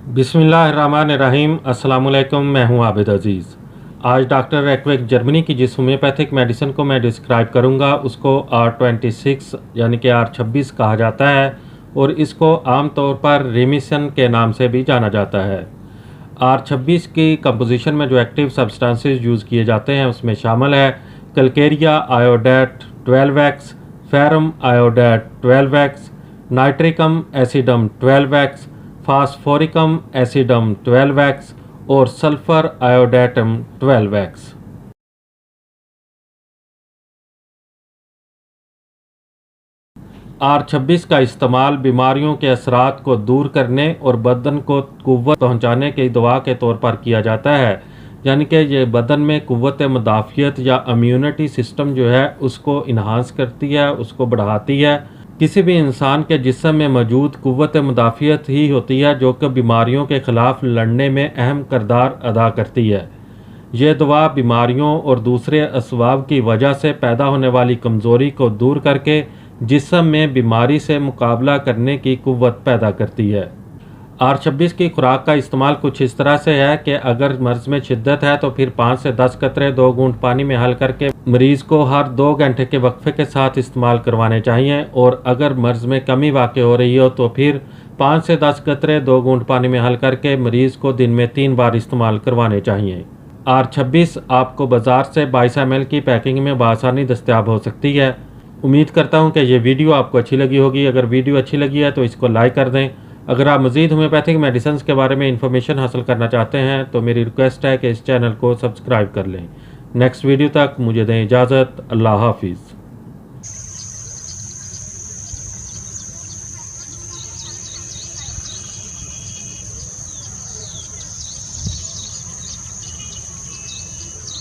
बिस्मिल्लाहिर्रहमानिर्रहीम। अस्सलामुअलैकुम। मैं हूं आबिद अज़ीज़। आज डॉक्टर एक्वेक जर्मनी की जिस होम्योपैथिक मेडिसिन को मैं डिस्क्राइब करूंगा उसको R26 यानी कि R26 कहा जाता है और इसको आम तौर पर रेमिसन के नाम से भी जाना जाता है। R26 की कंपोजिशन में जो एक्टिव सब्सटेंसेस यूज़ किए जाते हैं उसमें शामिल है calcarea iodate 12x, ferrum iodate 12x, nitricum acidum 12x, phosphoricum acidum 12x और सल्फर आयोडेटम 12x। R26 का इस्तेमाल बीमारियों के असरात को दूर करने और बदन को कुव्वत पहुंचाने की दवा के तौर पर किया जाता है, यानी कि ये बदन में कुव्वत मुदाफ़ियत या इम्यूनिटी सिस्टम जो है उसको इन्हांस करती है, उसको बढ़ाती है। किसी भी इंसान के जिस्म में मौजूद कुव्वत मुदाफ़ियत ही होती है जो कि बीमारियों के ख़िलाफ़ लड़ने में अहम किरदार अदा करती है। यह दवा बीमारियों और दूसरे असबाब की वजह से पैदा होने वाली कमज़ोरी को दूर करके जिस्म में बीमारी से मुकाबला करने की कुव्वत पैदा करती है। R26 की खुराक का इस्तेमाल कुछ इस तरह से है कि अगर मर्ज़ में शिद्दत है तो फिर 5 से 10 कतरे 2 घूंट पानी में हल करके मरीज़ को हर 2 घंटे के वक्फे के साथ इस्तेमाल करवाने चाहिए, और अगर मर्ज़ में कमी वाक़ हो रही हो तो फिर 5 से 10 कतरे 2 घूंट पानी में हल करके मरीज़ को दिन में 3 बार इस्तेमाल करवाने चाहिए। R26 आपको बाज़ार से 22 ml की पैकिंग में बआसानी दस्तयाब हो सकती है। उम्मीद करता हूँ कि ये वीडियो आपको अच्छी लगी होगी। अगर वीडियो अच्छी लगी है तो इसको लाइक कर दें। अगर आप मज़ीद होम्योपैथिक मेडिसिन के बारे में इंफॉर्मेशन हासिल करना चाहते हैं तो मेरी रिक्वेस्ट है कि इस चैनल को सब्सक्राइब कर लें। नेक्स्ट वीडियो तक मुझे दें इजाज़त। अल्लाह हाफिज़।